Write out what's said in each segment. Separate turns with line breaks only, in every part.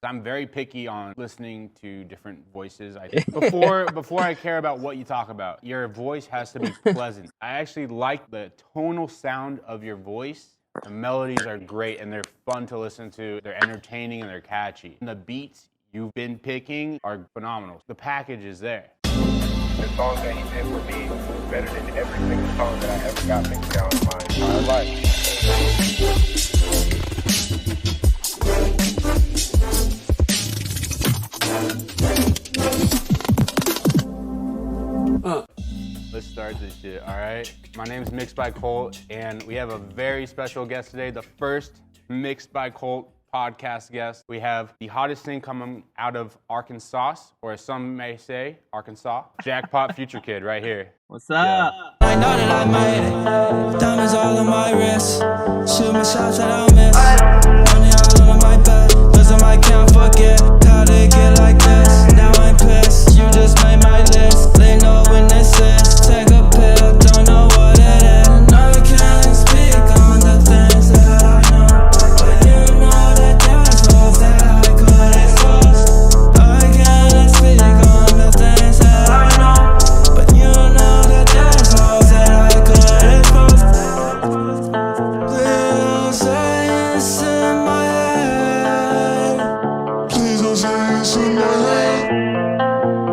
I'm very picky on listening to different voices. Before I care about what you talk about, your voice has to be pleasant. I actually like the tonal sound of your voice. The melodies are great and they're fun to listen to. They're entertaining and they're catchy. And the beats you've been picking are phenomenal. The package is there.
The song that he did for me was better than every single song that I ever got mixed down in my entire life.
Let's start this shit, all right? My name's Mixed by Colt, and we have a very special guest today, the first Mixed by Colt podcast guest. We have the hottest thing coming out of Arkansas, or as some may say, Arkansas. Jackpot Future Kiid right here.
What's up?
I know that I made it. Diamonds all on my wrist. Shoot my shots that I'll miss. Money all on my back. Listen, I can't forget how to get like this. Now I'm pissed. You just made my list. They know when this is. Take a pill, don't know what it is. No, I can't speak on the things that I know. But you know that there's holes that I could expose. I can't speak on the things that I know. But you know that there's holes that I could expose. Please don't say it's in my head. Please don't say it's in my head.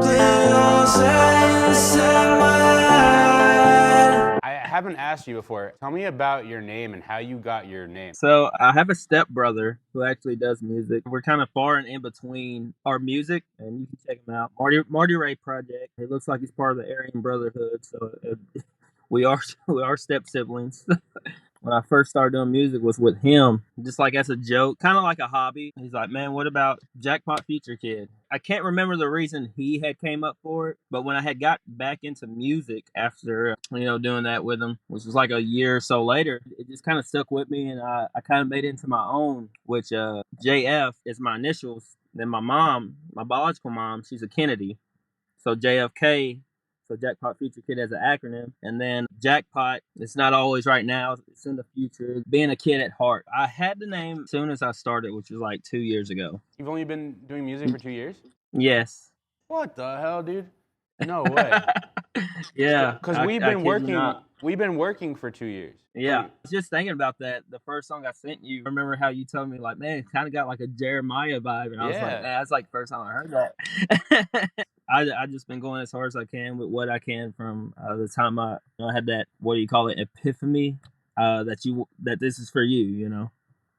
Please don't say it's in my head.
I haven't asked you before. Tell me about your name and how you got your name.
So I have a stepbrother who actually does music. We're kind of far and in between our music, and you can check him out. Marty Ray Project. It looks like he's part of the Aryan Brotherhood, so we are step siblings. When I first started doing music was with him, just like as a joke, kind of like a hobby. He's like, man, what about Jackpot Future Kiid? I can't remember the reason he had came up for it, but when I had got back into music after, doing that with him, which was like a year or so later, it just kind of stuck with me, and I kind of made it into my own, which JF is my initials. Then my mom, my biological mom, she's a Kennedy. So JFK, so Jackpot Future Kiid as an acronym. And then Jackpot, it's not always right now, it's in the future. Being a kid at heart. I had the name as soon as I started, which was like 2 years ago.
You've only been doing music for 2 years?
Yes.
What the hell, dude? No way.
Yeah.
Because we've been working for 2 years.
Yeah. I was just thinking about that. The first song I sent you, I remember how you told me, like, man, it kind of got like a Jeremiah vibe. And I was like, man, that's like the first time I heard that. I just been going as hard as I can with what I can from the time I had that, what do you call it, epiphany, that this is for you,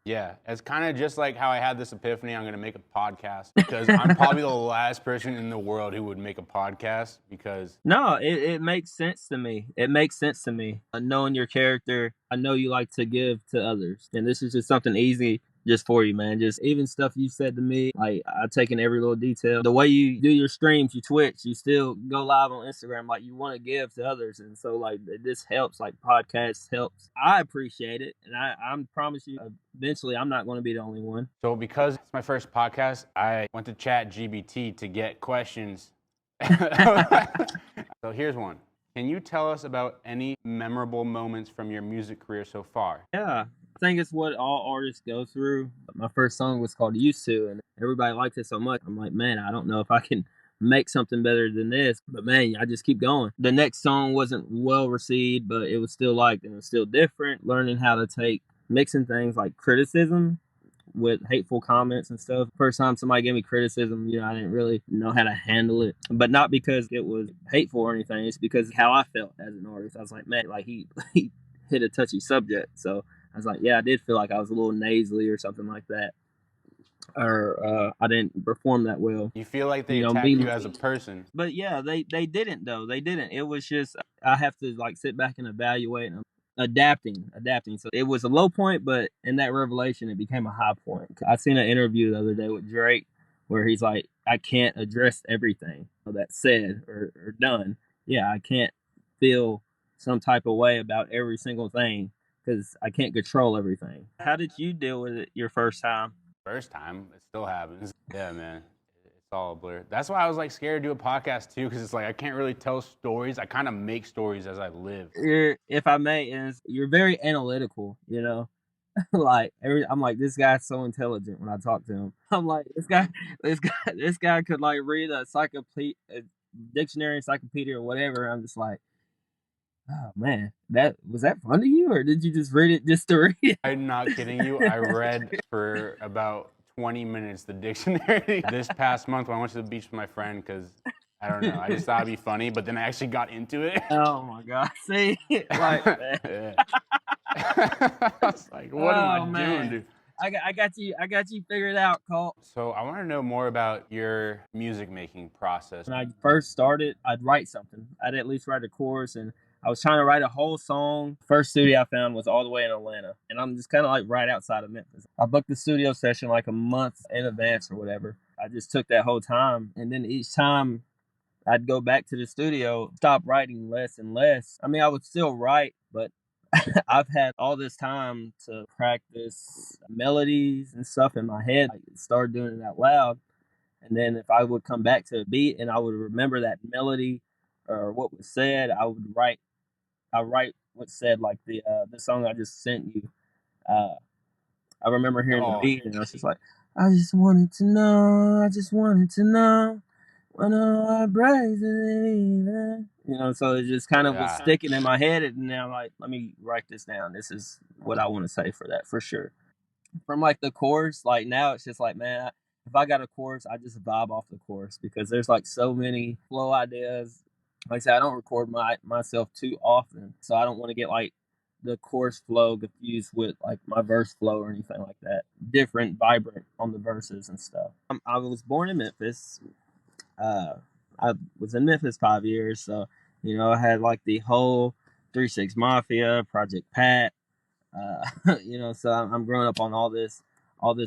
Yeah, it's kind of just like how I had this epiphany, I'm going to make a podcast, because I'm probably the last person in the world who would make a podcast, because...
No, it makes sense to me. It makes sense to me. Knowing your character, I know you like to give to others, and this is just something easy just for you, man. Just even stuff you said to me, like, I take in every little detail. The way you do your streams, you Twitch, you still go live on Instagram, like, you want to give to others. And so, like, this helps, like, podcasts helps. I appreciate it, and I promise you, eventually, I'm not going to be the only one.
So because it's my first podcast, I went to ChatGPT to get questions. So here's one. Can you tell us about any memorable moments from your music career so far?
Yeah. I think it's what all artists go through. My first song was called Used To, and everybody liked it so much. I'm like, man, I don't know if I can make something better than this, but man, I just keep going. The next song wasn't well received, but it was still liked and it was still different. Learning how to take mixing things like criticism with hateful comments and stuff. First time somebody gave me criticism, I didn't really know how to handle it, but not because it was hateful or anything. It's because how I felt as an artist. I was like, man, like he hit a touchy subject, so I was like, yeah, I did feel like I was a little nasally or something like that. Or I didn't perform that well.
You feel like they attacked you as a person.
But yeah, they didn't, though. They didn't. It was just, I have to like sit back and evaluate and adapting. So it was a low point, but in that revelation, it became a high point. I seen an interview the other day with Drake where he's like, I can't address everything that's said or done. Yeah, I can't feel some type of way about every single thing, because I can't control everything. How did you deal with it your first time?
First time, it still happens. Yeah, man, it's all a blur. That's why I was like scared to do a podcast too, because it's like I can't really tell stories. I kind of make stories as I live.
If I may, you're very analytical, Like I'm like, this guy's so intelligent when I talk to him. I'm like, this guy could like read a dictionary, encyclopedia, or whatever. I'm just like, oh man, that fun to you, or did you just read it just to read it?
I'm not kidding you. I read for about 20 minutes the dictionary this past month when I went to the beach with my friend because I don't know. I just thought it'd be funny, but then I actually got into it.
Oh my god, see, like, man.
Yeah. I was like, what am I doing, dude?
I got you figured out, Colt.
So I want to know more about your music making process.
When I first started, I'd write something. I'd at least write a chorus, and I was trying to write a whole song. First studio I found was all the way in Atlanta, and I'm just kind of like right outside of Memphis. I booked the studio session like a month in advance or whatever. I just took that whole time, and then each time I'd go back to the studio, stop writing less and less. I mean, I would still write, but I've had all this time to practice melodies and stuff in my head. I started doing it out loud. And then if I would come back to a beat and I would remember that melody or what was said, I write what's said, like the song I just sent you. I remember hearing the beat and I was just like, I just wanted to know when I praise it, you know, so it just kind of was sticking in my head, and now like, let me write this down. This is what I want to say for that, for sure. From like the chorus, like now it's just like, man, if I got a chorus, I just vibe off the chorus because there's like so many flow ideas. Like I said, I don't record myself too often, so I don't want to get like the chorus flow confused with like my verse flow or anything like that. Different, vibrant on the verses and stuff. I was born in Memphis. I was in Memphis 5 years, so you know I had like the whole 3 6 Mafia, Project Pat, you know. So I'm growing up on all this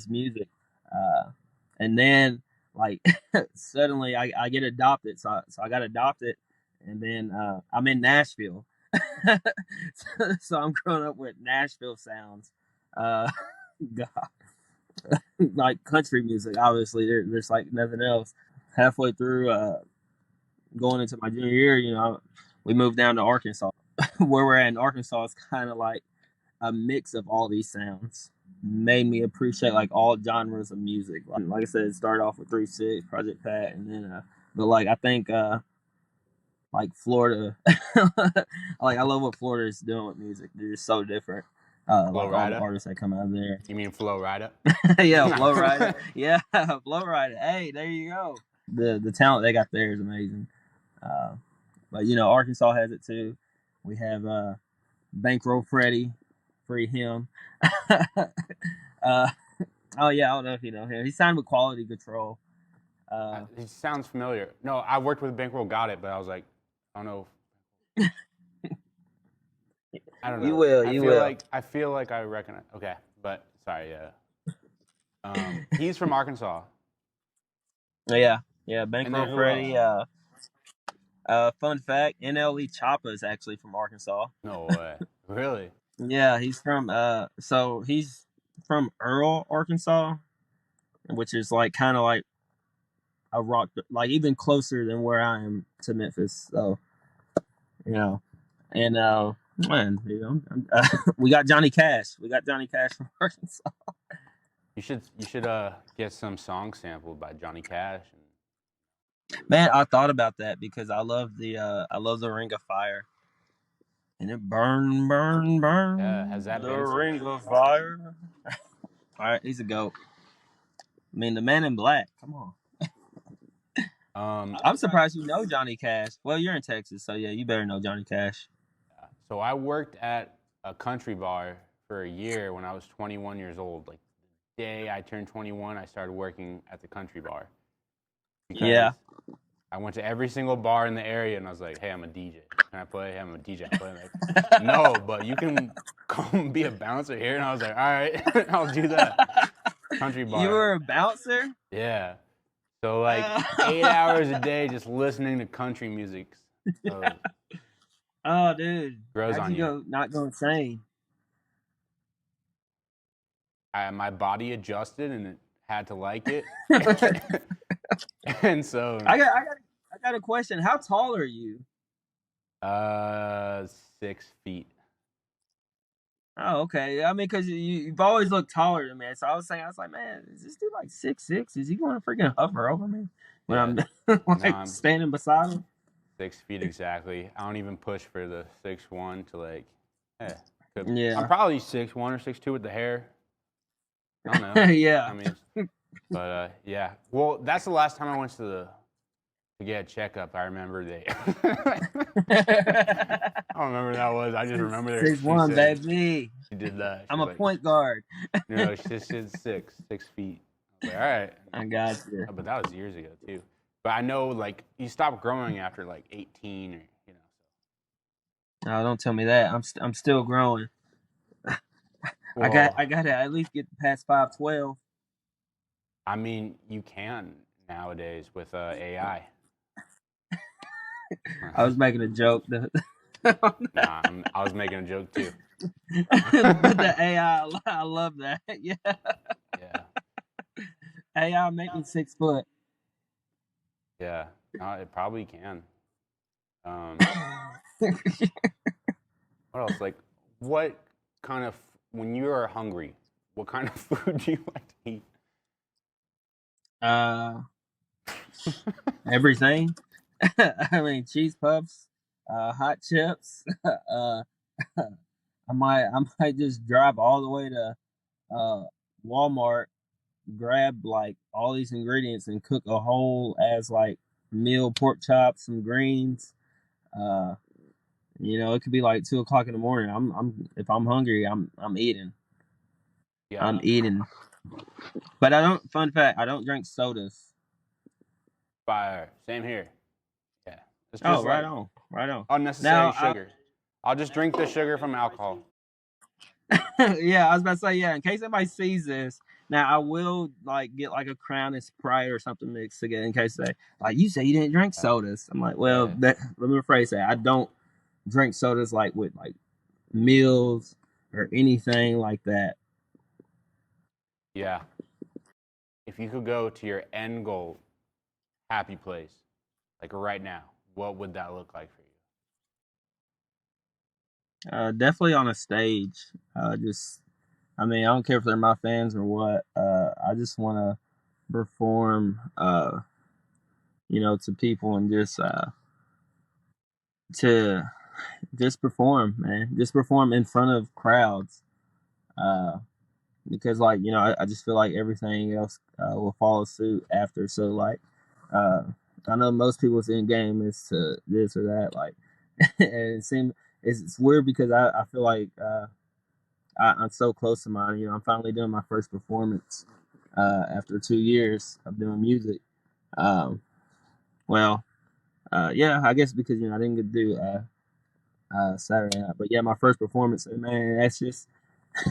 music, and then like suddenly I get adopted, so I got adopted, and then I'm in Nashville, so I'm growing up with Nashville sounds, God, like country music. Obviously, there's like nothing else. Halfway through going into my junior year, you know, we moved down to Arkansas. Where we're at in Arkansas is kind of like a mix of all these sounds. Made me appreciate like all genres of music. Like I said, it started off with 3 6, Project Pat, and then but like I think like Florida, like I love what Florida is doing with music. They're just so different. Like all the artists that come out of there.
You mean Flo Rida?
Yeah, Flo Rida. Yeah, Flo Rida. Hey, there you go. The talent they got there is amazing. But you know, Arkansas has it too. We have Bankroll Freddie, free him. Oh yeah, I don't know if you know him. He signed with Quality Control.
He sounds familiar. No, I worked with Bankroll, got it, but I was like, I don't know. I don't know.
You will.
I feel like I recognize. Okay, but sorry. Yeah. He's from Arkansas.
Yeah. Bankroll Freddie. Fun fact: NLE Choppa is actually from Arkansas.
No way. Really?
Yeah, he's from he's from Earl, Arkansas, which is like kind of like a rock, like even closer than where I am to Memphis. So, you know, and man, you know, we got Johnny Cash. We got Johnny Cash from Arkansas.
You should get some songs sampled by Johnny Cash.
Man, I thought about that because I love the Ring of Fire. And it burn.
Yeah, has that
the
been
Ring of Fire? All right, he's a goat. I mean, the Man in Black. Come on. I'm surprised you know Johnny Cash. Well, you're in Texas, so yeah, you better know Johnny Cash.
So I worked at a country bar for a year when I was 21 years old. Like the day I turned 21, I started working at the country bar.
Yeah.
I went to every single bar in the area and I was like, hey, I'm a DJ. Can I play? Hey, I'm a DJ. I play. Like, no, but you can come be a bouncer here. And I was like, all right, I'll do that. Country bar.
You were a bouncer?
Yeah. So like 8 hours a day just listening to country music. So,
oh, dude.
Grows on you.
Not go insane.
My body adjusted and it had to like it. And so
I got a question. How tall are you?
6 feet.
Oh, okay. I mean, because you've always looked taller than me, so I was like, man, is this dude like 6'6"? Is he going to freaking hover over me when
Yeah.
I'm
No,
like
I'm
standing beside him?
6 feet exactly. I don't even push for the 6'1" to like. Yeah. I'm
Yeah,
probably 6'1" or 6'2" with the hair. I don't know.
yeah.
I mean, but yeah. Well, that's the last time I went to get a checkup. I remember they. I don't remember when that was. I just remember
Six
she
one,
said
baby.
she did that. She
I'm
was
a
like,
point guard.
no, she said 6 feet. I was like, all right.
I got you.
But that was years ago too. But I know like you stop growing after like 18 or
No, don't tell me that. I'm still growing.
Well,
I got to at least get past 5'12".
I mean you can nowadays with AI.
I was making a joke.
Nah, I was making a joke too.
But the AI, I love that. Yeah,
Yeah,
AI make me 6 foot.
yeah. No, it probably can. What else? Like, what kind of when you are hungry, what kind of food do you like to eat?
uh, Everything. I mean, cheese puffs, hot chips. I might just drive all the way to uh, Walmart, grab like all these ingredients, and cook a whole as like meal, pork chops, some greens. Uh, it could be like 2 o'clock in the morning. I'm if I'm hungry, I'm eating.
Yeah,
I'm eating. But I don't. Fun fact: I don't drink sodas.
fire. Same here. Yeah, it's
Oh,
just
right
like
on, right on.
unnecessary
Now,
sugar. I'll just drink the sugar from alcohol.
yeah, I was about to say, yeah. In case anybody sees this, now I will like get like a Crown and Sprite or something mixed together in case they like you say you didn't drink sodas. I'm like, well,
Yeah,
let me rephrase that. I don't drink sodas like with like meals or anything like that.
yeah. If you could go to your end goal, happy place, like right now, what would that look like for you?
Definitely on a stage. Just, I mean, I don't care if they're my fans or what. I just want to perform, to people and to just perform, man. Just perform in front of crowds. Uh, because like I just feel like everything else will follow suit after. So like, uh, I know most people's end game is to this or that. Like, and it seems it's weird because I feel like I'm so close to mine. I'm finally doing my first performance after 2 years of doing music. Um, well, yeah, I guess because I didn't get to do Saturday night, but yeah, my first performance, and man, that's just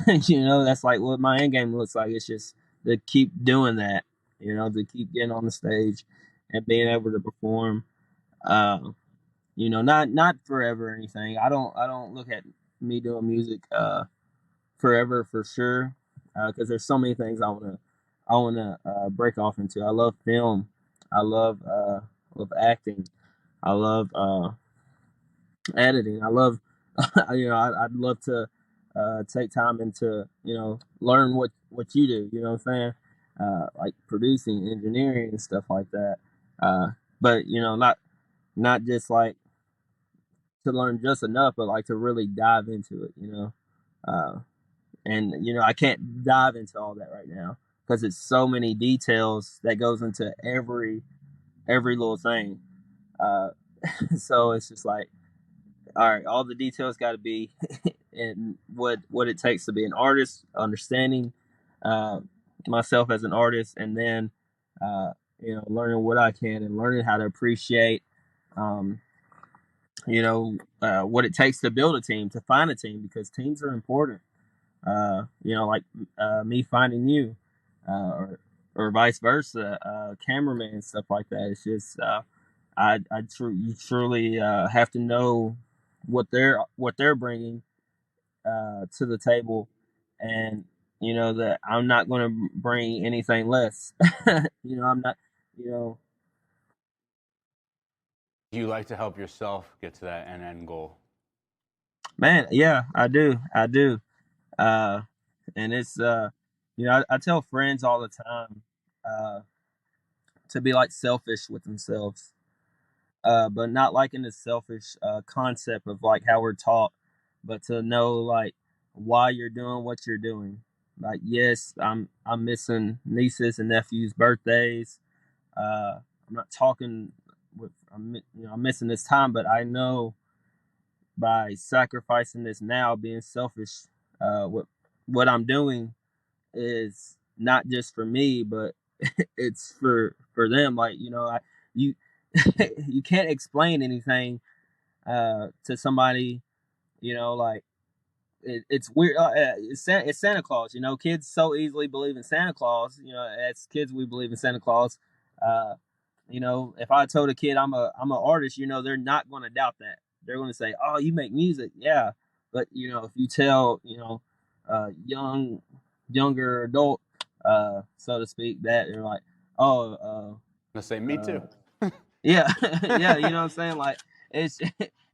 that's like what my end game looks like. It's just to keep doing that, to keep getting on the stage and being able to perform. Uh, not forever or anything. I don't look at me doing music forever for sure, because there's so many things I wanna break off into. I love film. I love acting. I love editing. I love I'd love to take time into learn what you do. You know what I'm saying? Like producing, engineering, and stuff like that. Uh, but not just like to learn just enough, but like to really dive into it. Uh, and I can't dive into all that right now because it's so many details that goes into every little thing. Uh, so it's just like, all right, all the details got to be in what it takes to be an artist, understanding uh, myself as an artist, and then uh, learning what I can and learning how to appreciate um, what it takes to build a team, to find a team, because teams are important. Like me finding you, or vice versa, cameraman and stuff like that. It's just you truly have to know what they're bringing to the table, and that I'm not going to bring anything less. I'm not. You know,
Do you like to help yourself get to that end goal?
Man, yeah, I do. And it's I tell friends all the time uh, to be like selfish with themselves, but not like in the selfish concept of like how we're taught, but to know like why you're doing what you're doing. Like, yes, I'm missing nieces and nephews' birthdays. I'm not talking with I'm missing this time, but I know by sacrificing this now, being selfish, what I'm doing is not just for me, but it's for them. Like, you you can't explain anything to somebody. Like it's weird. It's Santa Claus. Kids so easily believe in Santa Claus. As kids, we believe in Santa Claus. Uh, if I told a kid I'm an artist, they're not going to doubt that. They're going to say, "Oh, you make music, yeah." But if you tell younger adult, so to speak, that they're like, "Oh,
Let's say me too.
yeah, yeah," you know what I'm saying? Like it's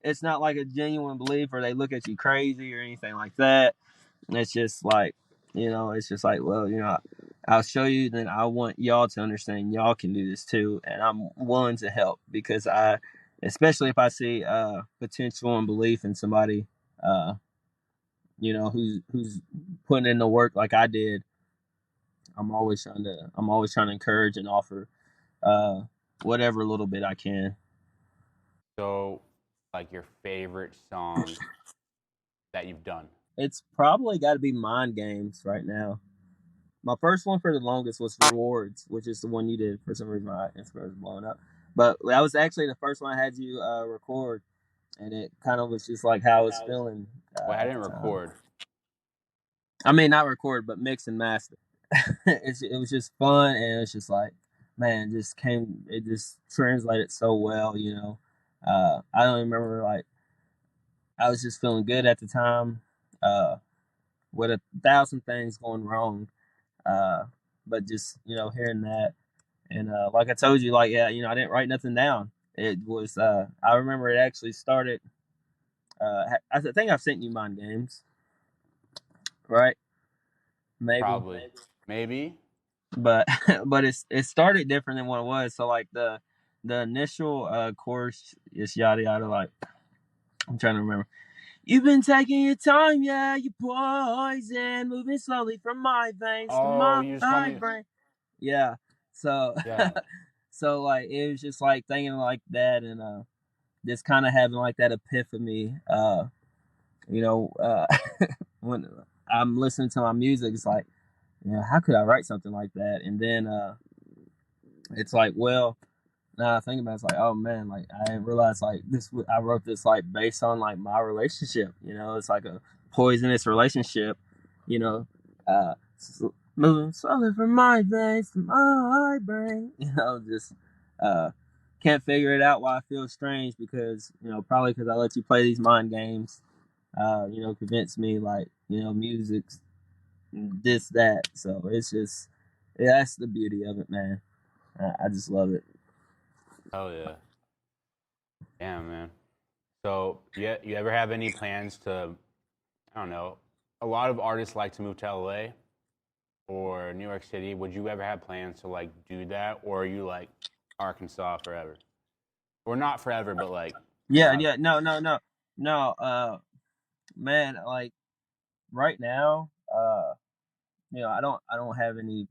it's not like a genuine belief, or they look at you crazy or anything like that. It's just like, well, I'll show you. Then I want y'all to understand y'all can do this too, and I'm willing to help because especially if I see potential and belief in somebody, uh, who's putting in the work like I did. I'm always trying to encourage and offer uh, whatever little bit I can.
So, like your favorite song that you've done?
It's probably got to be Mind Games right now. My first one for the longest was Rewards, which is the one you did. For some reason, my Instagram was blowing up. But that was actually the first one I had you record, and it kind of was just like how I was feeling.
Well, I
At
didn't
the time.
record.
I mean, not record, but mix and master. It was just fun, and it was just like, man, it just translated so well. I don't even remember, like, I was just feeling good at the time, with 1,000 things going wrong. But just hearing that, and like I told you, like, yeah, I didn't write nothing down. It was I remember it actually started. I think I've sent you Mind Games, right? Maybe,
Probably. Maybe.
but but it started different than what it was. So like the initial chorus is yada yada. Like, I'm trying to remember. You've been taking your time, yeah, you poison, moving slowly from my veins to
Oh,
my
you just told me.
brain. Yeah. So
Yeah.
so like it was just like thinking like that, and just kind of having like that epiphany. You know, uh, when I'm listening to my music, it's like, how could I write something like that? And then it's like, well, now I think about it, it's like, oh man, like I didn't realize like this. I wrote this like based on like my relationship. It's like a poisonous relationship. You know, uh, moving slowly from my veins to my brain. Just uh, can't figure it out why I feel strange because probably because I let you play these mind games. Convince me like music's this that. So it's just that's the beauty of it, man. I just love it.
Oh yeah. Damn, man. So, you ever have any plans to, I don't know, a lot of artists like to move to LA or New York City. Would you ever have plans to like do that, or are you like Arkansas forever? Or not forever, but like,
Yeah,
I-
yeah, no. Man, like right now, I don't have any,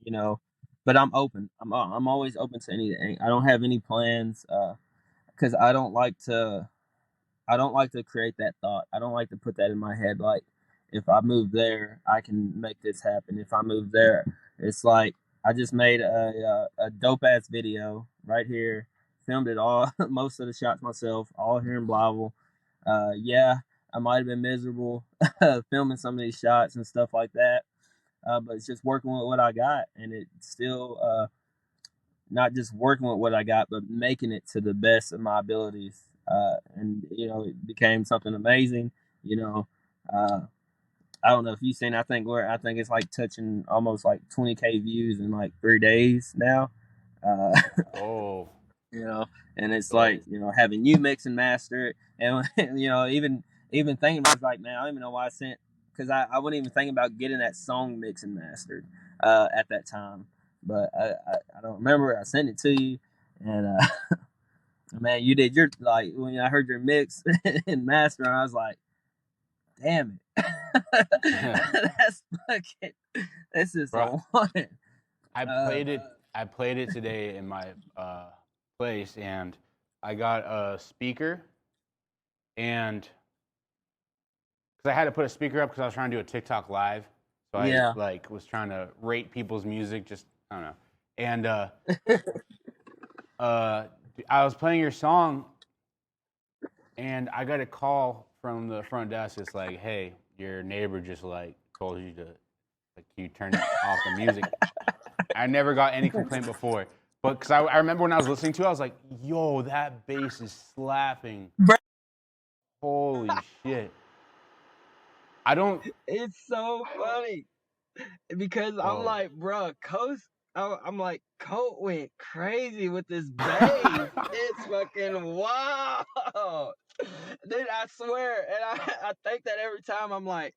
you know, but I'm open. I'm always open to anything. I don't have any plans, because I don't like to create that thought. I don't like to put that in my head. Like, if I move there, I can make this happen. If I move there, it's like I just made a dope ass video right here. Filmed it all, most of the shots myself, all here in Blavel. Yeah, I might have been miserable filming some of these shots and stuff like that. But it's just working with what I got, and it's still not just working with what I got, but making it to the best of my abilities. And it became something amazing. You know, uh, I don't know if you've seen. I think it's like touching almost like 20K views in like 3 days now. Uh,
oh,
you know, and it's
oh,
like having you mix and master it, and even thinking about it, it's like, man, I don't even know why I sent because I wasn't even thinking about getting that song mixed and mastered at that time. But I don't remember. I sent it to you, and man, you did your like when I heard your mix and master, I was like, damn it, that's fucking. This is
Bro,
the one.
I played it. I played it today in my place, and I got a speaker, and because I had to put a speaker up because I was trying to do a TikTok live, so
Yeah.
I like was trying to rate people's music. Just I don't know, and I was playing your song, and I got a call from the front desk. It's like, hey, your neighbor just like told you to like you turn off the music. I never got any complaint before, but because I remember when I was listening to it, I was like, yo, that bass is slapping. Holy shit. I don't.
It's so funny because I'm
Oh.
like, bro, I'm like, Colt went crazy with this bass. It's fucking wow, dude. I swear, and I think that every time I'm like,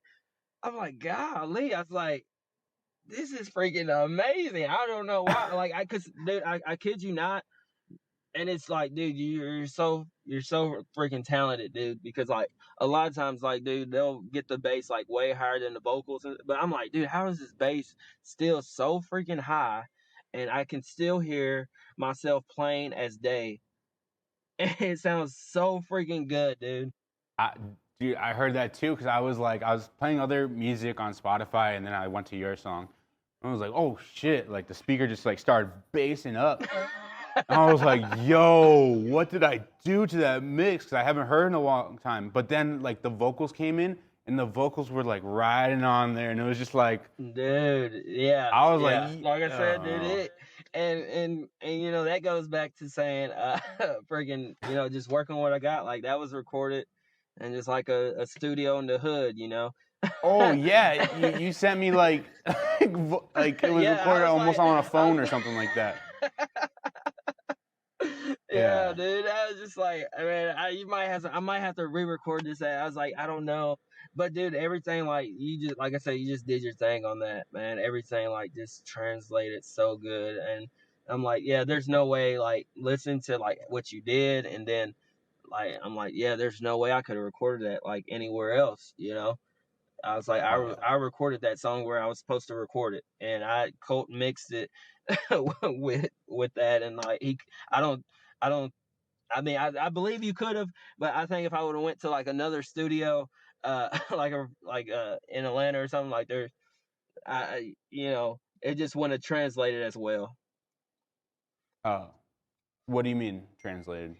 golly, I was like, this is freaking amazing. I don't know why, like, dude, I kid you not. And it's like, dude, you're so freaking talented, dude. Because like a lot of times, like, dude, they'll get the bass like way higher than the vocals, but I'm like, dude, how is this bass still so freaking high, and I can still hear myself playing as day, and it sounds so freaking good, dude.
Dude, I heard that too because I was playing other music on Spotify and then I went to your song. I was like, oh shit! Like the speaker just like started bassing up. And I was like, yo, what did I do to that mix? Because I haven't heard in a long time. But then like the vocals came in and the vocals were like riding on there, and it was just like,
dude, yeah,
I was
like I said, dude,
oh.
and you know that goes back to saying, freaking, you know, just working what I got. Like that was recorded and just like a studio in the hood, you know.
Oh yeah, you sent me like like it was
Yeah, I
recorded
was
almost
like,
on a phone or something like that.
yeah,
Yeah.
dude. I was just like, I mean, I might have to re-record this. I was like, I don't know, but dude, everything like you just, like I said, you just did your thing on that, man. Everything like just translated so good, and I'm like, yeah, there's no way. Like, listen to like what you did, and then like I'm like, yeah, there's no way I could have recorded that like anywhere else, you know. I was like,
Oh yeah.
I recorded that song where I was supposed to record it, and I Colt mixed it with that, and like I don't, I don't, I mean, I believe you could have, but I think if I would have went to like another studio, in Atlanta or something like there, you know, it just wouldn't have translated as well.
What do you mean translated?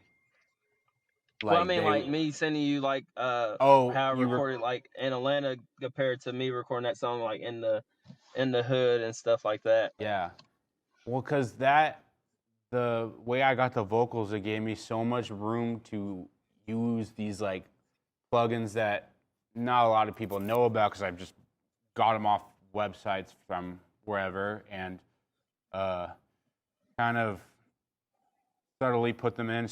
Well, I
Like
mean, like
they
me sending you like
oh
how I
you were
recorded like in Atlanta compared to me recording that song like in the hood and stuff like that.
yeah. Well, cause the way I got the vocals, it gave me so much room to use these like plugins that not a lot of people know about because I've just got them off websites from wherever and kind of subtly put them in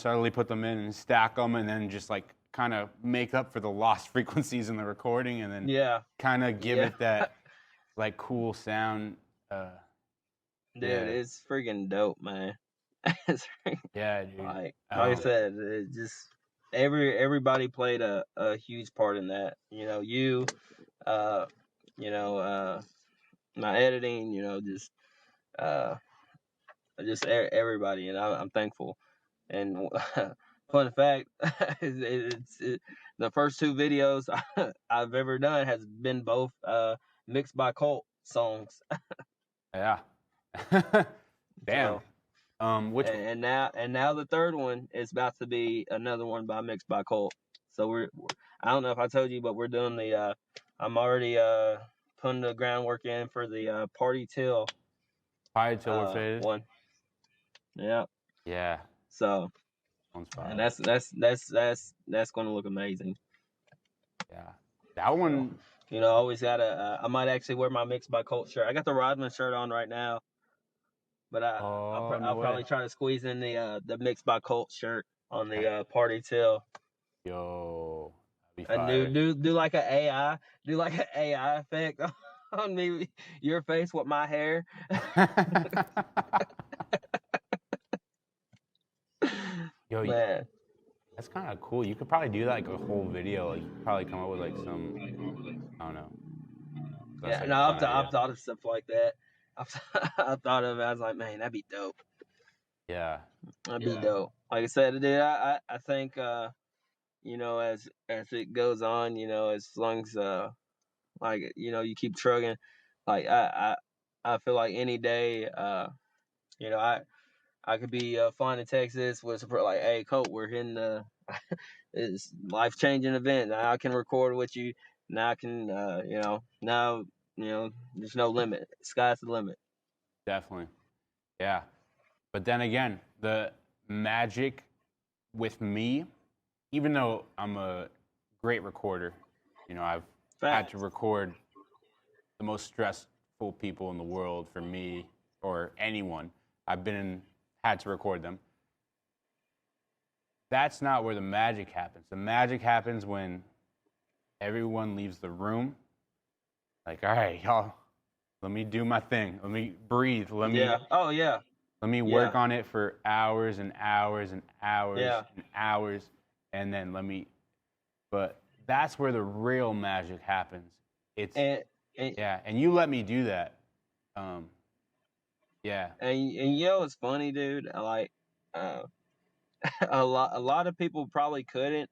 and stack them and then just like kind of make up for the lost frequencies in the recording and then
Yeah,
kind of give
yeah.
it that like cool sound.
Dude,
Yeah,
it's freaking dope, man. It's
yeah, dude.
like I said, it just everybody played a huge part in that. You know, uh, you know, my editing, you know, uh, everybody, and I'm thankful. And fun fact, the first two videos I've ever done has been both mixed by Colt songs.
Yeah. Damn.
So
Which
and now the third one is about to be another one by mixed by Colt. So I don't know if I told you, but we're doing the I'm already putting the groundwork in for the party till
Pie till we're faded?
one. Yeah.
Yeah.
So
One's
and
fire.
that's going to look amazing.
Yeah. That one.
You know, I always gotta. I might actually wear my mixed by Colt shirt. I got the Rodman shirt on right now, but
Oh, no
I'll
way.
probably try to squeeze in the mixed by Colt shirt on the party till.
Yo. Be
And
fire.
do like an AI, do like an AI effect on me, your face with my hair.
Yo,
Man,
that's kind of cool. You could probably do like a whole video. Like, you could probably come up with like some, I don't know. That's
yeah.
like
No,
a fun
I've
idea.
thought of stuff like that. I've thought of it. I was like, man, that'd be dope.
Yeah.
That'd be dope. Like I said, dude, I think as it goes on, as long as like you keep trucking, like I feel like any day, you know, I could be flying to Texas with like, hey, Colt, we're hitting the it's life changing event. Now I can record with you. Now I can, now there's no limit. Sky's the limit.
Definitely. Yeah. But then again, the magic with me, even though I'm a great recorder, I've had to
Facts.
record the most stressful people in the world for me or anyone. Had to record them. That's not where the magic happens. The magic happens when everyone leaves the room. Like, all right, y'all, let me do my thing. Let me breathe.
Yeah. Oh yeah.
Let me
Yeah.
work on it for hours and hours and hours
Yeah.
and hours, and then but that's where the real magic happens. It's
And
yeah, and you let me do that. Yeah,
and it's funny, dude. Like, uh, a lot of people probably couldn't.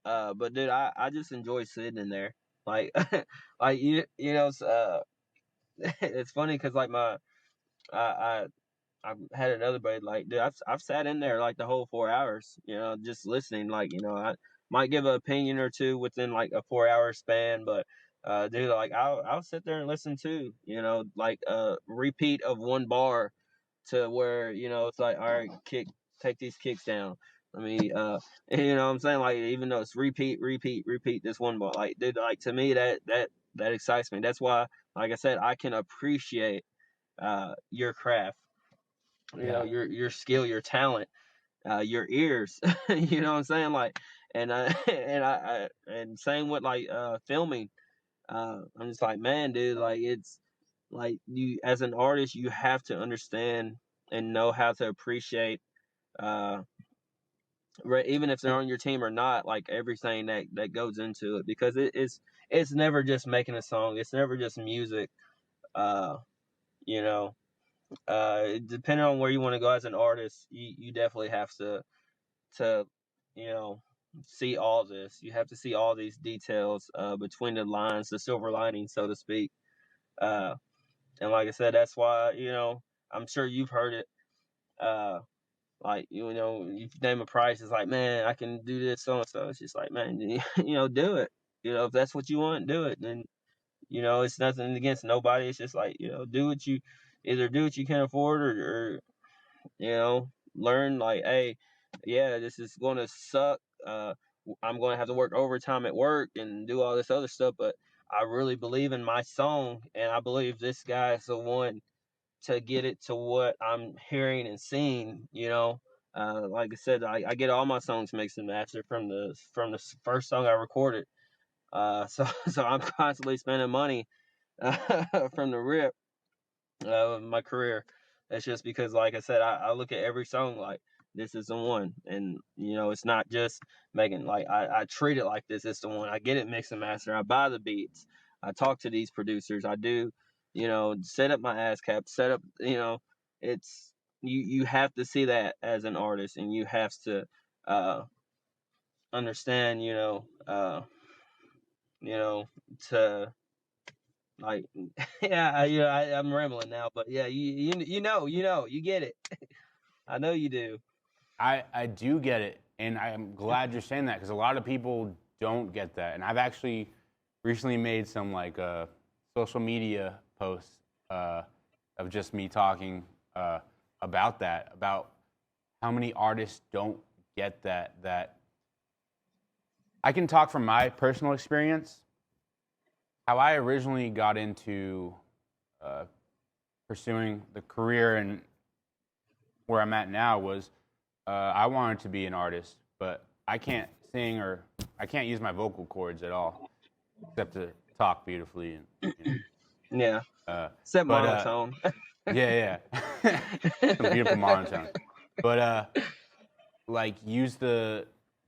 But dude, I just enjoy sitting in there. Like, like it's funny because like I I've had another buddy like, dude, I've sat in there like the whole 4 hours, just listening. Like, I might give an opinion or two within like a 4 hour span, but dude, like I'll sit there and listen too, like a repeat of one bar to where it's like, all right, take these kicks down. I mean, you know what I'm saying? Like, even though it's repeat this one bar, like, dude, like to me that excites me. That's why, like I said, I can appreciate your craft,
yeah,
your skill, your talent, your ears. You know what I'm saying? Like, and and same with like filming. I'm just like, man, dude, like it's like you as an artist, you have to understand and know how to appreciate, uh, even if they're on your team or not, like everything that goes into it, because it's never just making a song. It's never just music. Uh, you know, depending on where you want to go as an artist, you definitely have to you know see all this. You have to see all these details between the lines, the silver lining, so to speak. Uh, and like I said, that's why I'm sure you've heard it. Uh, like you name a price, it's like, man, I can do this, so and so. It's just like, man, do it. If that's what you want, do it. And it's nothing against nobody. It's just like do what you either do what you can afford, or learn like, hey, yeah, this is going to suck. I'm going to have to work overtime at work and do all this other stuff, but I really believe in my song, and I believe this guy is the one to get it to what I'm hearing and seeing. Like I said, I get all my songs mixed and mastered from the first song I recorded. So I'm constantly spending money from the rip my career. It's just because, like I said, I look at every song like this is the one, and it's not just making like I treat it like this is the one. I get it mixed and master. I buy the beats. I talk to these producers. I do, set up my ASCAP. Set up, it's you have to see that as an artist, and you have to uh, understand, to like, yeah, I'm rambling now, but yeah, you get it. I know you do.
I do get it, and I'm glad you're saying that because a lot of people don't get that, and I've actually recently made some like social media posts of just me talking about that, about how many artists don't get that. I can talk from my personal experience. How I originally got into pursuing the career and where I'm at now was I wanted to be an artist, but I can't sing or I can't use my vocal cords at all, except to talk beautifully and
Yeah.
uh,
Except
but
monotone.
yeah, some beautiful monotones. But like use to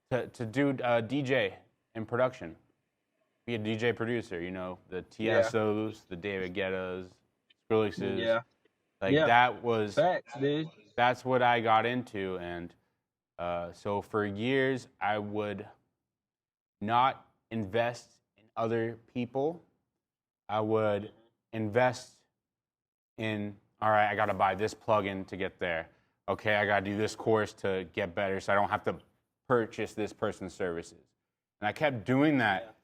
do DJ in production. Be a DJ producer, you know, the TSOs, the David Guettas, Skrillexes.
Yeah.
Like
Yeah.
that was
Facts, dude.
that's what I got into, and so for years I would not invest in other people. I would invest in, all right, I got to buy this plugin to get there. Okay, I got to do this course to get better so I don't have to purchase this person's services. And I kept doing that.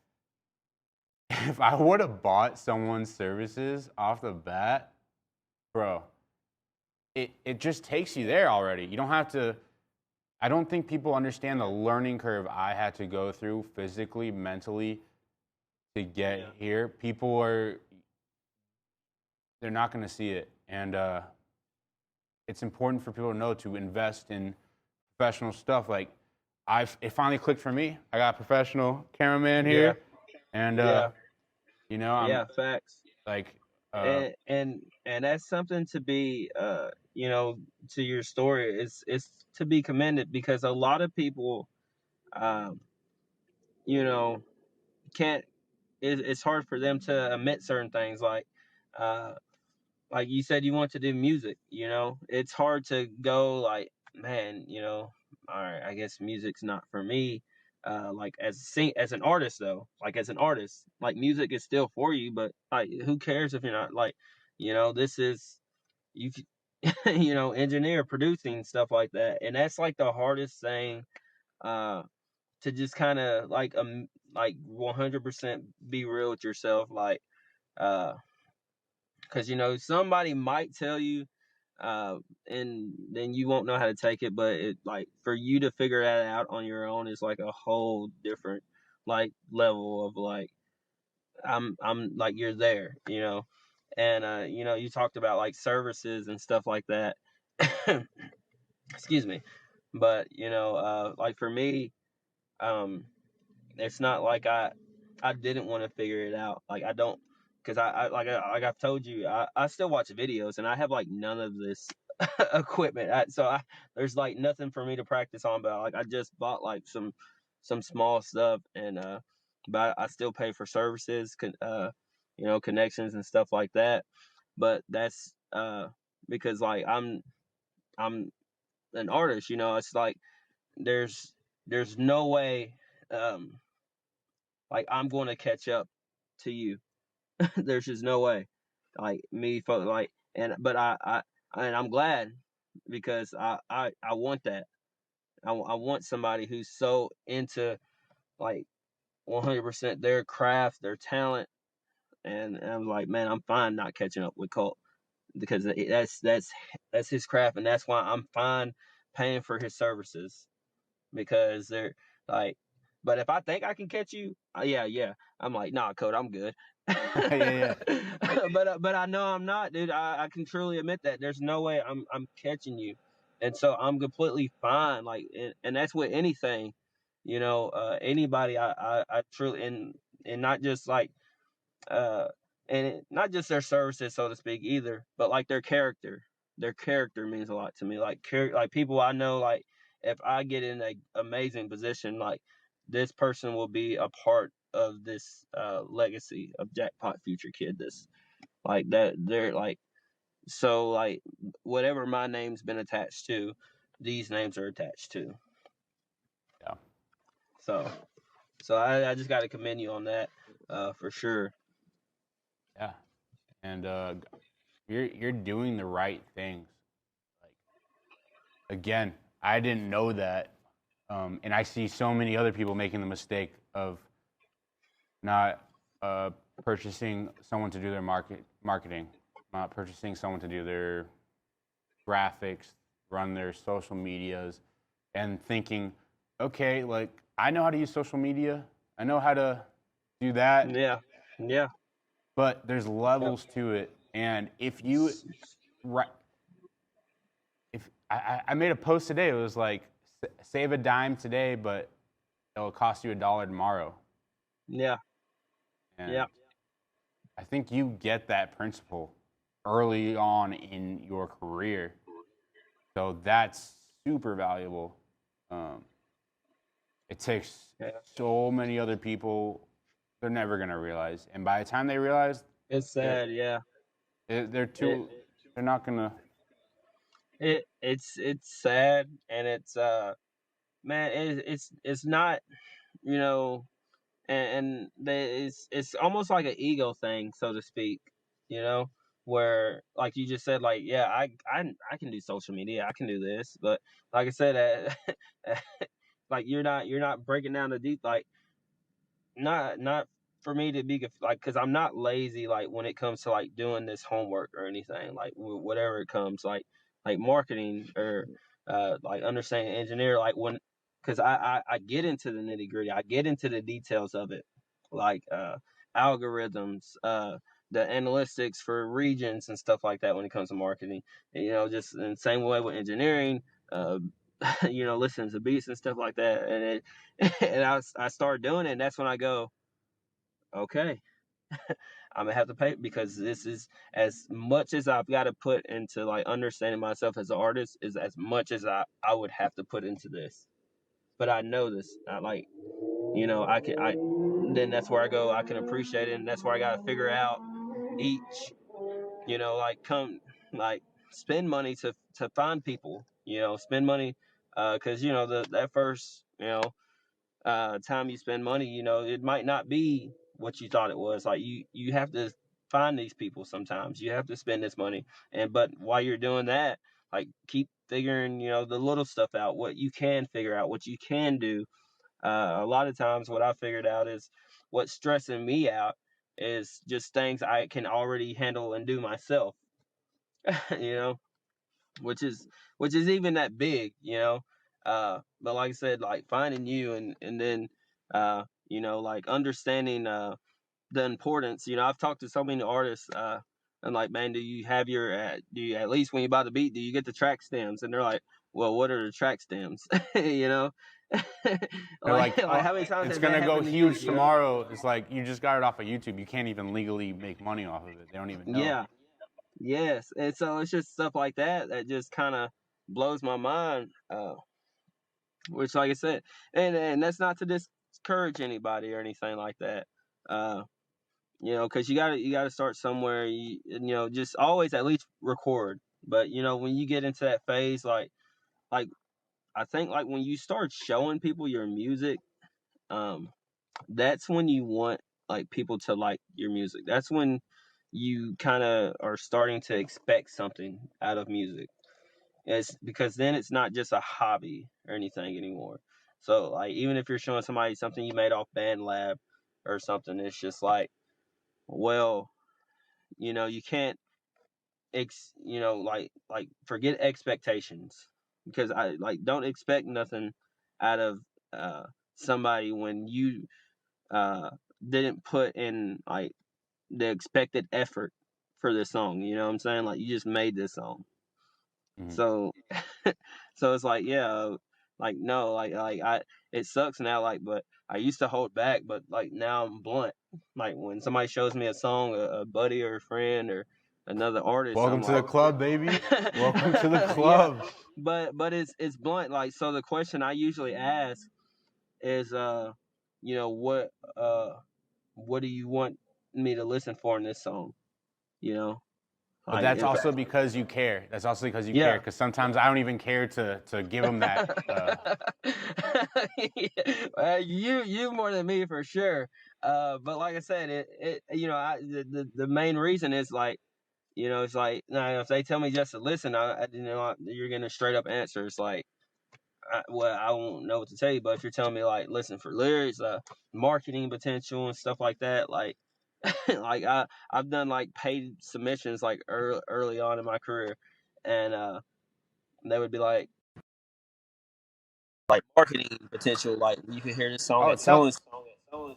If I would have bought someone's services off the bat, bro, it just takes you there already. You don't have to. I don't think people understand the learning curve I had to go through physically, mentally to get here. People they're not going to see it. And it's important for people to know to invest in professional stuff. Like, it finally clicked for me. I got a professional cameraman here. And, you know, I'm
facts.
like,
And that's something to be, you know, to your story, it's to be commended, because a lot of people, you know, can't. It's hard for them to admit certain things, like you said, you want to do music. You know, it's hard to go like, man, you know, all right, I guess music's not for me. Like as an artist though, like as an artist, like music is still for you, but like who cares if you're not like, you know, this is you, you know, engineer, producing, stuff like that, and that's like the hardest thing, to just kind of like 100% be real with yourself, like, because you know somebody might tell you, and then you won't know how to take it, but it like for you to figure that out on your own is like a whole different like level of like I'm like you're there, you know. And you know, you talked about like services and stuff like that. Excuse me. But you know, like for me, um it's not like I didn't want to figure it out. Like I don't, because like I've told you, I still watch videos and I have like none of this equipment. There's like nothing for me to practice on. But like I just bought like some small stuff, and but I still pay for services, you know, connections and stuff like that. But that's because like I'm an artist. You know, it's like there's no way. Like I'm going to catch up to you. There's just no way. Like me, like, but and I'm glad, because I want that. I want somebody who's so into like 100% their craft, their talent, and I'm like, man, I'm fine not catching up with Colt, because that's his craft, and that's why I'm fine paying for his services, because they're like, but if I think I can catch you, yeah, I'm like, nah, Code, I'm good.
yeah.
But I know I'm not, dude. I can truly admit that there's no way I'm catching you, and so I'm completely fine. Like, and that's with anything, you know, anybody. I truly, and not just like uh not just their services, so to speak, either, but like their character. Their character means a lot to me. Like like people I know, like if I get in a amazing position, like this person will be a part of this legacy of Jackpot Future Kiid. This like that they're like, so like whatever my name's been attached to, these names are attached to.
Yeah.
So I just got to commend you on that, for sure.
Yeah. And you're doing the right things. Like, again, I didn't know that, and I see so many other people making the mistake of not purchasing someone to do their marketing, not purchasing someone to do their graphics, run their social medias, and thinking, okay, like I know how to use social media, I know how to do that.
Yeah.
But there's levels to it, and if you if I made a post today, it was like save a dime today, but it'll cost you $1 tomorrow.
Yeah.
And
Yeah.
I think you get that principle early on in your career. So that's super valuable. It takes so many other people, they're never going to realize. And by the time they realize,
It's sad. Yeah.
they're not going to.
It's sad, and it's man, it's not, you know, it's almost like an ego thing, so to speak, you know, where like you just said, like, yeah, I can do social media, I can do this, but like I said, like you're not breaking down the deep, like not for me to be like, because I'm not lazy, like when it comes to like doing this homework or anything, like whatever it comes, like marketing or like understanding engineer, like when, because I get into the nitty gritty, I get into the details of it, like algorithms, the analytics for regions and stuff like that when it comes to marketing, and, you know, just in the same way with engineering, uh, you know, listening to beats and stuff like that, and it and I start doing it, and that's when I go, okay, I'm gonna have to pay, because this is as much as I've got to put into like understanding myself as an artist, is as much as I would have to put into this. But I know this. I like, you know, I then that's where I go, I can appreciate it, and that's where I gotta figure out each, you know, like come like spend money to find people, you know, spend money, because you know that first, you know, time you spend money, you know, it might not be what you thought it was. Like you have to find these people sometimes. You have to spend this money. And but while you're doing that, like keep figuring, you know, the little stuff out, what you can figure out, what you can do. A lot of times what I figured out is what's stressing me out is just things I can already handle and do myself. You know, which is even that big, you know. But like I said, like finding you, and then you know, like understanding the importance. You know, I've talked to so many artists, and like, man, do you have your do you, at least when you buy the beat, do you get the track stems? And they're like, well, what are the track stems? You know.
They're like,
Like
oh,
how many times
it's
has
going
that
to go
happened to you?
huge tomorrow. It's like, you just got it off of YouTube. You can't even legally make money off of it. They don't even know.
Yeah. Yes. And so it's just stuff like that that just kind of blows my mind. Which, like I said, and that's not to discourage anybody or anything like that. Uh, you know, because you gotta start somewhere. You know, just always at least record. But you know, when you get into that phase, like I think like when you start showing people your music, um, that's when you want like people to like your music. That's when you kind of are starting to expect something out of music. It's because then it's not just a hobby or anything anymore. So like even if you're showing somebody something you made off BandLab or something, it's just like, well, you know, you can't you know, like forget expectations, because I like don't expect nothing out of uh somebody when you uh didn't put in like the expected effort for this song. You know what I'm saying? Like you just made this song.
Mhm.
So so it's like, yeah, like no, like I it sucks now, like, but I used to hold back, but like now I'm blunt. Like when somebody shows me a song, a buddy or a friend or another artist,
Welcome
I'm
to the
like,
club, baby. Welcome to the
yeah,
club.
but it's blunt. Like so the question I usually ask is you know, what do you want me to listen for in this song? You know?
But
Like
that's
if
also because you care. That's also because you care.
yeah.
Because sometimes I don't even care to give them that.
Well, you more than me for sure. But like I said, it you know, the main reason is like, you know, it's like, now if they tell me just to listen, you know, you're getting a straight up answer. It's like, well, I won't know what to tell you. But if you're telling me like, listen for lyrics, marketing potential and stuff like that, like like I've done like paid submissions like early on in my career, and they would be like marketing potential, like you can hear this song
Oh,
at so and so.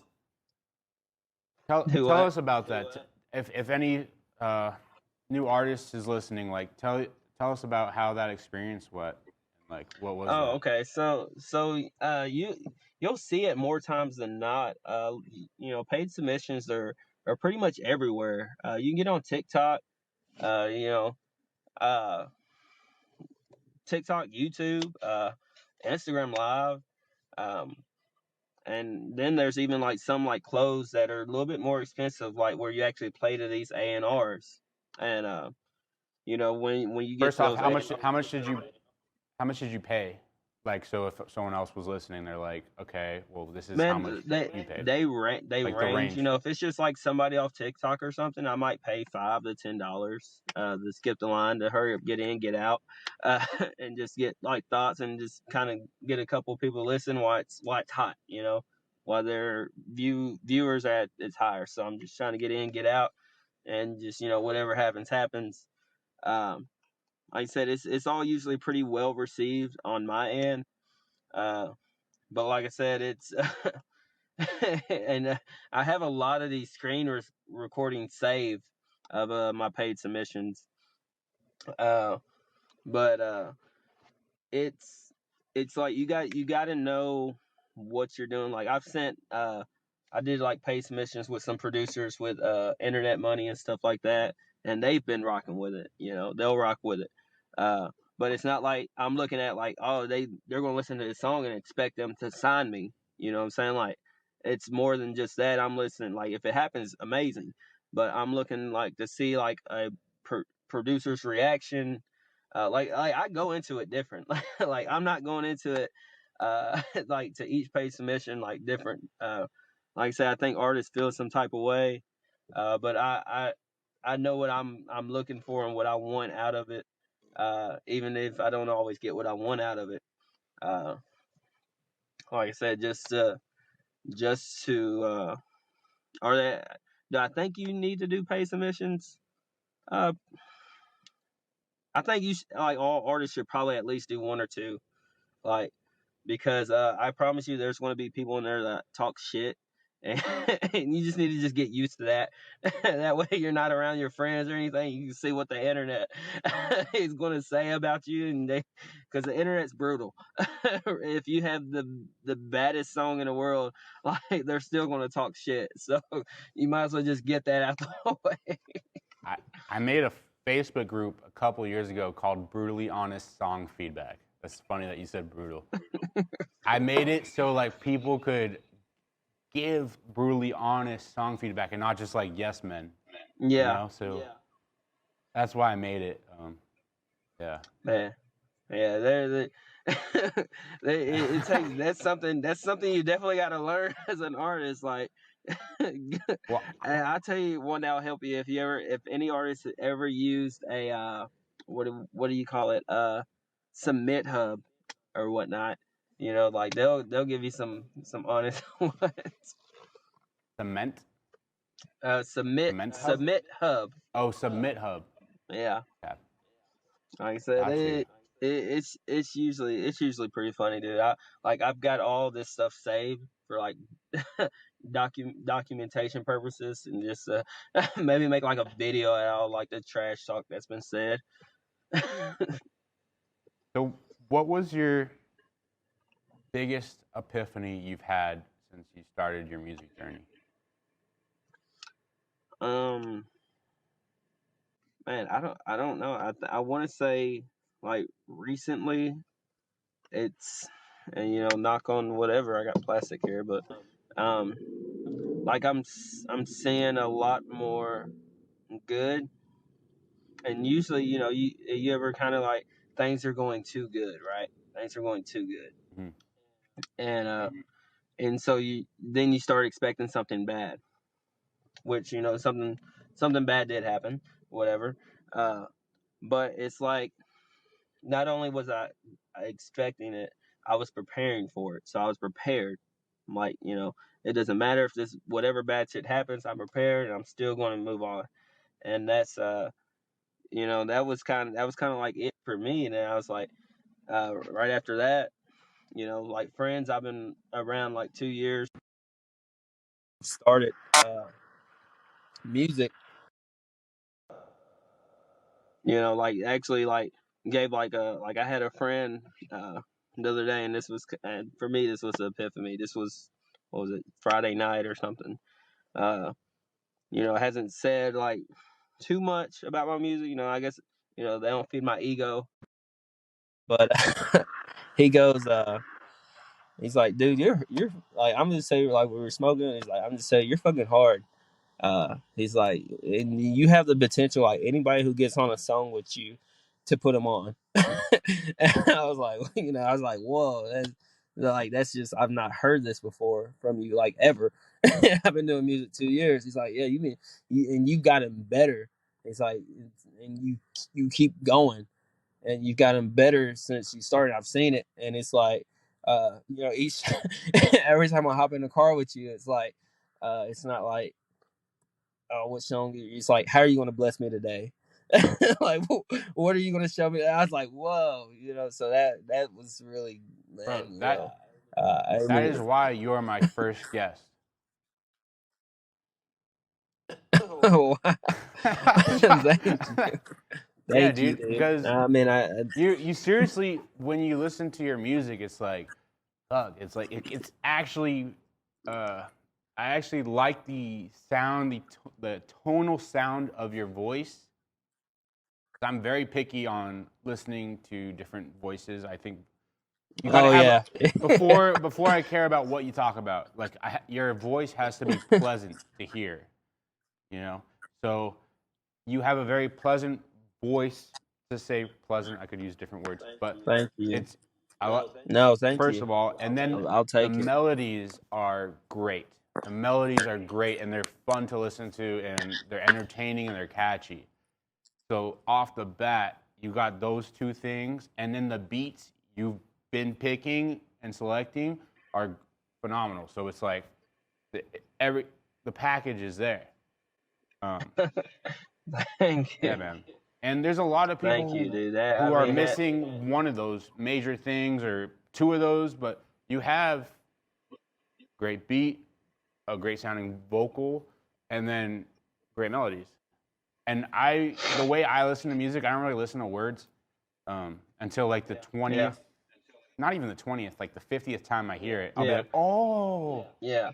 Do
tell
what?
us about that. If any new artist is listening, like tell us about how that experience went. Like, what was
Oh,
that?
okay. You'll see it more times than not. Paid submissions are pretty much everywhere. You can get on TikTok. Uh, you know, uh, TikTok, YouTube, Instagram Live. Um, and then there's even like some like clothes that are a little bit more expensive, like where you actually play to these A&Rs. And when you get
First
to
off,
those A&Rs,
how much did you pay? Like, so if someone else was listening, they're like, okay, well, this is how much
man,
you paid.
they
Like the
range.
range.
If it's just like somebody off TikTok or something, I might pay $5 to $10 to skip the line, to hurry up, get in, get out, and just get like thoughts, and just kind of get a couple people listen while it's hot. While their viewers at it's higher. So I'm just trying to get in, get out, and just whatever happens. Um, like I said, it's all usually pretty well received on my end. But like I said, it's and I have a lot of these recordings saved of my paid submissions. Uh, but it's like you got to know what you're doing. Like I did like paid submissions with some producers with internet money and stuff like that, and they've been rocking with it. They'll rock with it. Uh, but it's not like I'm looking at like, oh, they're gonna listen to this song and expect them to sign me. You know what I'm saying? Like, it's more than just that. I'm listening. Like, if it happens, amazing. But I'm looking like to see like a producer's reaction. Like I go into it different. Like I'm not going into it like to each paid submission like different. Like I said, I think artists feel some type of way, but I know what I'm looking for and what I want out of it, even if I don't always get what I want out of it. Uh, like I said, just to are that do I think you need to do paid submissions? Uh, I think like all artists should probably at least do one or two, like, because I promise you, there's going to be people in there that talk shit, and, and you just need to just get used to that. That way, you're not around your friends or anything. You can see what the internet is going to say about you, and because the internet's brutal. If you have the baddest song in the world, like, they're still going to talk shit. So you might as well just get that out the way.
I made a Facebook group a couple years ago called Brutally Honest Song Feedback. That's funny that you said brutal. I made it so like people could give brutally honest song feedback and not just like yes men.
Yeah.
So that's why I made it. Yeah.
Man. Yeah, it takes that's something you definitely got to learn as an artist. Like,
Well,
I'll tell you one that'll help you if any artist ever used a what do you call it, Submit Hub or whatnot. Like they'll give you some honest ones.
Cement.
Submit
Cement Hub?
Hub.
Oh, Submit Hub.
Yeah.
Yeah.
Like I said,
Gotcha.
it's usually pretty funny, dude. I've got all this stuff saved for like documentation purposes, and just maybe make like a video out of all like the trash talk that's been said.
So, what was your biggest epiphany you've had since you started your music journey?
Man, I don't know. I want to say like recently, it's, and knock on whatever. I got plastic here, but like I'm seeing a lot more good. And usually, you ever kind of like, things are going too good, right? Things are going too good,
Mm-hmm.
and so you start expecting something bad, which something bad did happen, whatever. But it's like, not only was I expecting it, I was preparing for it. So I was prepared. I'm like, it doesn't matter if this whatever bad shit happens, I'm prepared, and I'm still going to move on. And that's that was kind of like it for me. And then I was like, right after that, like friends, I've been around like 2 years. Started music, like actually like gave like I had a friend the other day, and this was and for me this was an epiphany. This was, what was it, Friday night or something. It hasn't said like too much about my music. I guess they don't feed my ego, but he goes, he's like, dude, you're like, I'm just saying, like, we were smoking. He's like, I'm just saying, you're fucking hard. He's like, and you have the potential, like anybody who gets on a song with you, to put them on. And I was like, whoa, that's just, I've not heard this before from you, like, ever. I've been doing music 2 years. He's like, yeah, and you got him better. He's like, and you keep going, and you've gotten better since you started. I've seen it, and it's like, each every time I hop in the car with you, it's like, it's not like, oh, what song? It's like, how are you going to bless me today? Like, what are you going to show me? I was like, whoa, So that was really,
Bro,
man.
that is why you're my first guest.
Thank you.
Yeah,
Thank you,
dude. Because you seriously, when you listen to your music, it's like, it's like it's actually. I actually like the sound, the tonal sound of your voice. I'm very picky on listening to different voices. I think you gotta before I care about what you talk about. Like, your voice has to be pleasant to hear. So you have a very pleasant voice. To say pleasant, I could use different words, but
thank you.
Thank
First
you. Of all, and then
I'll take
the melodies are great. The melodies are great, and they're fun to listen to, and they're entertaining, and they're catchy. So off the bat, you got those two things, and then the beats you've been picking and selecting are phenomenal. So it's like the package is there.
Thank you.
Yeah, man. And there's a lot of people who are missing one of those major things or two of those, but you have great beat, a great sounding vocal, and then great melodies. And the way I listen to music, I don't really listen to words until like the 20th, not even the 20th, like the 50th time I hear it. I'll be like, oh.
Yeah.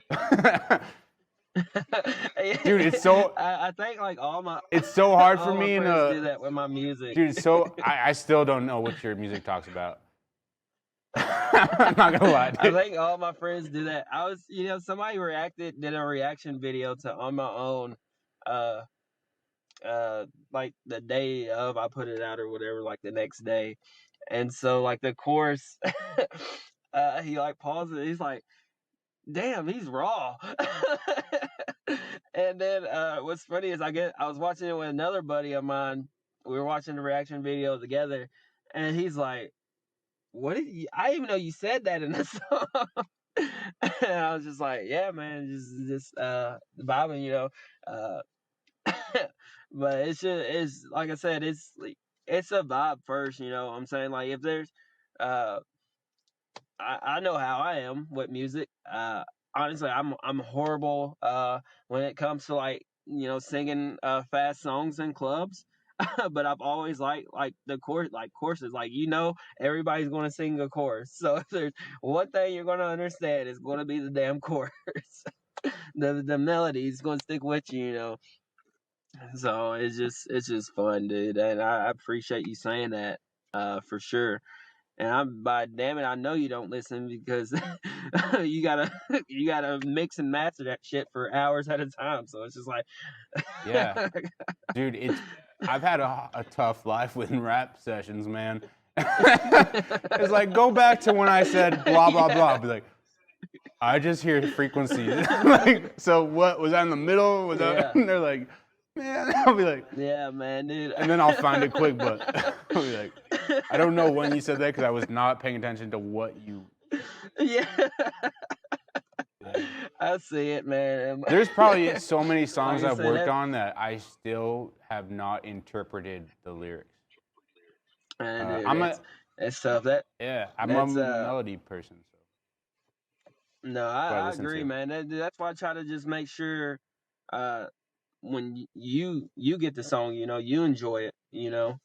Dude, it's so.
I think like
it's so hard for me
to do that with my music.
Dude, I still don't know what your music talks about. I'm not gonna lie, dude.
I think all my friends do that. I was, somebody did a reaction video to On My Own, like the day of I put it out or whatever, like the next day, and so like the chorus, he like pauses it. He's like, damn, he's raw. And then what's funny is I was watching it with another buddy of mine. We were watching the reaction video together, and he's like, what did you, I didn't even know you said that in the song. And I was just like, yeah, man, just vibing, but it's like I said, it's a vibe first, I'm saying, like, if there's I know how I am with music. Honestly, I'm horrible when it comes to like singing fast songs in clubs. But I've always liked like the courses. Like everybody's going to sing a chorus. So if there's one thing you're going to understand, it's going to be the damn chorus. The melody is going to stick with you. So it's just fun, dude, and I appreciate you saying that for sure. And damn it, I know you don't listen because you gotta mix and master that shit for hours at a time. So it's just like,
yeah, dude, I've had a tough life with rap sessions, man. It's like, go back to when I said blah blah blah. I'll be like, I just hear frequencies. Like, so what was that in the middle? Was that? And they're like, man, I'll be like,
yeah, man, dude.
And then I'll find it quick, but I'll be like, I don't know when you said that because I was not paying attention to what you.
Yeah. I see it, man.
There's probably so many songs I've worked on that I still have not interpreted the lyrics.
It's tough.
I'm a melody person. So.
No, I agree, man. That's why I try to just make sure when you get the song, you enjoy it,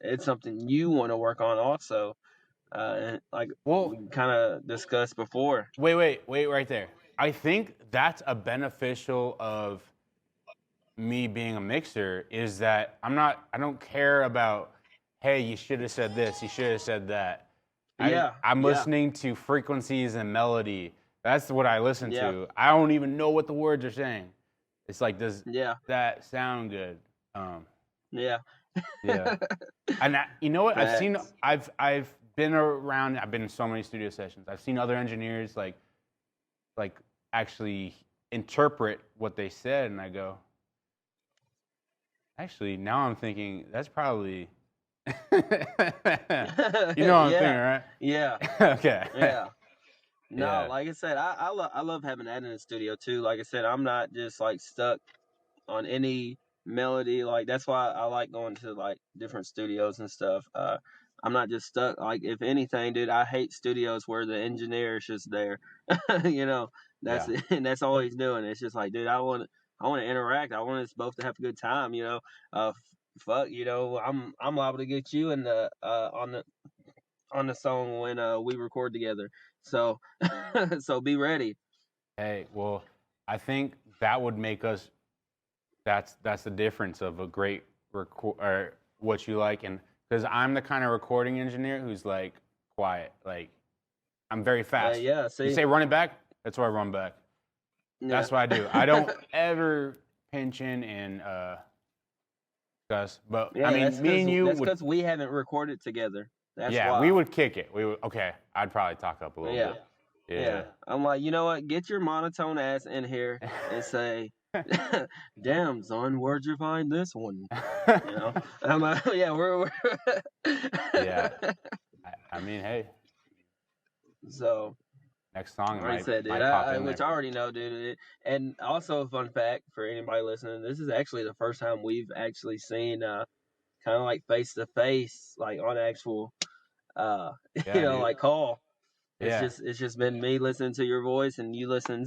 it's something you want to work on also. Like
Well,
we kind of discussed before.
wait right there. I think that's a beneficial of me being a mixer is that I don't care about, hey, you should have said this, you should have said that.
Yeah,
I'm
yeah.
listening to frequencies and melody. That's what I listen
Yeah.
to. I don't even know what the words are saying. It's like, does
Yeah,
that sound good?
yeah.
Yeah. And you know what?
Facts.
I've been around. I've been in so many studio sessions. I've seen other engineers like actually interpret what they said, and I go, actually, now I'm thinking that's probably, you know what I'm
Yeah.
thinking, right?
Yeah,
Okay.
yeah. No,
Yeah.
like I said, I love having that in the studio too. Like I said, I'm not just like stuck on any melody. Like that's why I like going to like different studios and stuff. I'm not just stuck. Like if anything, dude, I hate studios where the engineer is just there. That's
Yeah.
and that's all he's doing. It's just like, dude, I want to interact. I want us both to have a good time. Fuck, I'm liable to get you in the on the song when we record together. So so be ready.
Hey, well, I think that would make us. That's the difference of a great record or what you like, and because I'm the kind of recording engineer who's like quiet, like I'm very fast.
Yeah,
You
see.
say run it back, that's where I run back. That's what I do. I don't ever pinch in and discuss. But
Yeah,
I mean,
that's
me and you
that's
would.
because we haven't recorded together. That's
Yeah,
why.
we would kick it. We would. Okay, I'd probably talk up a little
Yeah.
bit.
Yeah.
Yeah.
I'm like, you know what? Get your monotone ass in here and say, "Damn, son, where'd you find this one?" I'm like, yeah, we're
Yeah. I mean, hey,
So,
next song
like I
might
said, dude,
pop in
which I
there.
already know, dude. And also a fun fact for anybody listening: this is actually the first time we've actually seen kind of like face to face, like on actual,
Yeah, dude.
like call.
Yeah.
It's just been me listening to your voice and you listen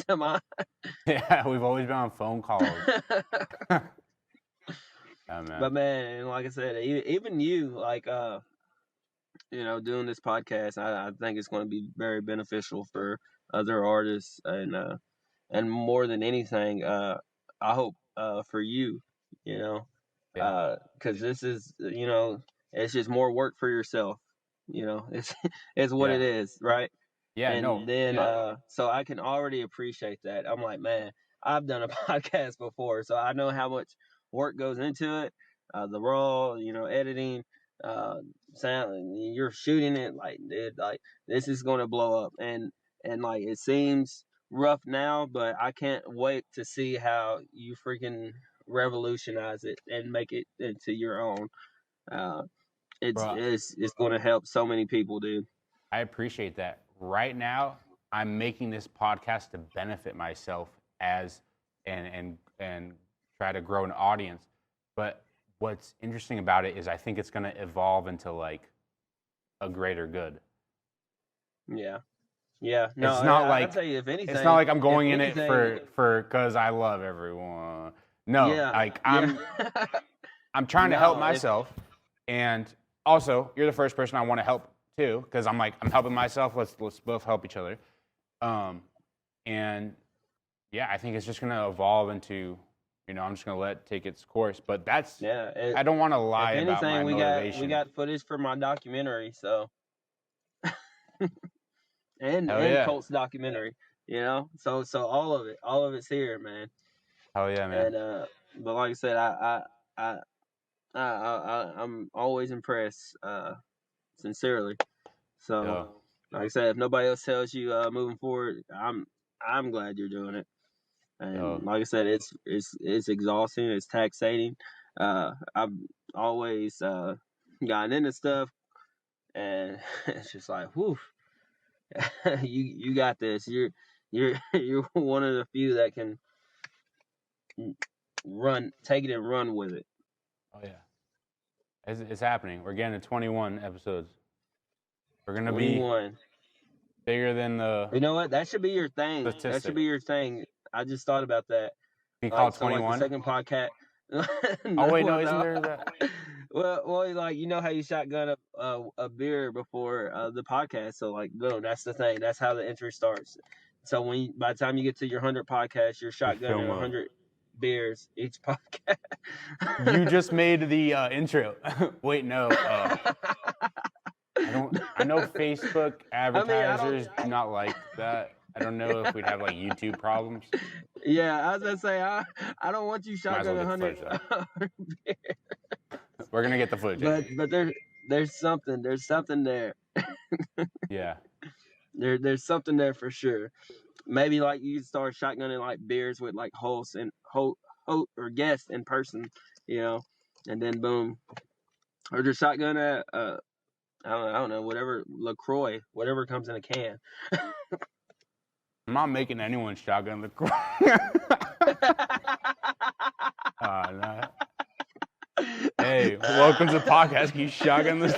to mine.
Yeah, we've always been on phone calls. Oh, man.
But man, like I said, even you, like doing this podcast, I think it's going to be very beneficial for other artists, and more than anything, I hope for you,
Yeah.
because this is, it's just more work for yourself, it's it's what
Yeah.
it is, right?
Yeah, no.
And then so I can already appreciate that. I'm like, man, I've done a podcast before, so I know how much work goes into it. The raw, editing, sound, you're shooting it like, dude, like this is gonna blow up, and like it seems rough now, but I can't wait to see how you freaking revolutionize it and make it into your own. Uh,
Bro,
it's gonna help so many people, dude.
I appreciate that. Right now, I'm making this podcast to benefit myself as and try to grow an audience. But what's interesting about it is I think it's going to evolve into like a greater good.
Yeah. Yeah. No,
It's not
I'll
like
tell you, if anything,
it's not like I'm going
if
in
anything,
it for because I love everyone. No,
yeah,
like
yeah.
I'm trying to help
No, if-
myself, and also you're the first person I want to help too, because I'm helping myself. Let's both help each other, and yeah, I think it's just gonna evolve into, I'm just gonna let it take its course. But that's
yeah.
I don't want to lie
If
about my
anything,
motivation.
we got footage for my documentary, so and
Hell yeah.
Colt's documentary, so all of it's here, man.
Hell yeah, man.
And but like I said, I'm always impressed, sincerely. So,
Yeah.
like I said, if nobody else tells you moving forward, I'm glad you're doing it. And
Yeah.
like I said, it's exhausting, it's taxating. I've always gotten into stuff, and it's just like, whew, you got this. You're one of the few that can take it and run with it.
Oh yeah. It's happening. We're getting to 21 episodes. We're gonna be
21.
bigger than the
You know what? That should be your thing. That should
statistic.
be your thing. I just thought about that.
You call it
so like
21?
the second podcast.
Oh wait, no, isn't there that?
Well, like you know how you shotgun a beer before the podcast, so like boom, that's the thing. That's how the intro starts. So by the time you get to your 100 podcast, you're shotgunning 100 beers each podcast.
You just made the intro. Wait, no. I know Facebook advertisers do not like that. I don't know if we'd have like YouTube problems.
Yeah, I was gonna say I don't want you shotgunning 100 beers.
We're gonna get the footage.
But there's something there.
Yeah.
There's something there for sure. Maybe like you start shotgunning like beers with like hosts or guests in person, you know, and then boom, or just shotgun I don't know, whatever LaCroix, whatever comes in a can.
I'm not making anyone shotgun LaCroix. No. Hey, welcome to the podcast. Can you shotgun this?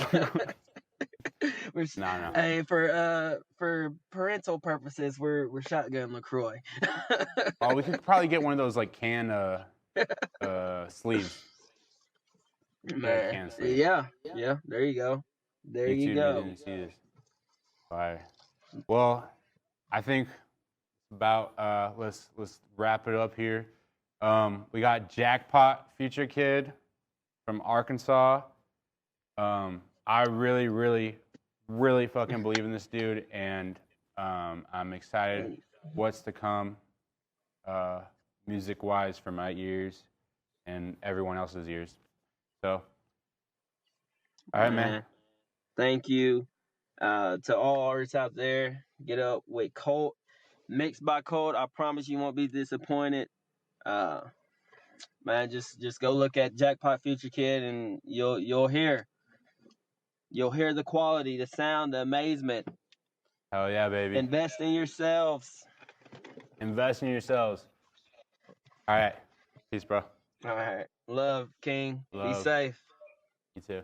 No.
Hey, for parental purposes, we're shotgun LaCroix.
Oh, we could probably get one of those like can sleeves.
Man. Can sleeve. Yeah. There you go. There you go.
Didn't see this. Fire. Well, I think about let's wrap it up here. We got Jackpot Future Kiid from Arkansas. I really fucking believe in this dude, and I'm excited what's to come music-wise for my ears and everyone else's ears. So, all right, man.
Thank you to all artists out there. Get up with Colt, mixed by Colt. I promise you won't be disappointed. Man, just go look at Jackpot Future Kiid, and you'll hear the quality, the sound, the amazement.
Hell yeah, baby.
Invest in yourselves.
Invest in yourselves. All right. Peace, bro.
All right. Love, King.
Love.
Be safe.
You too.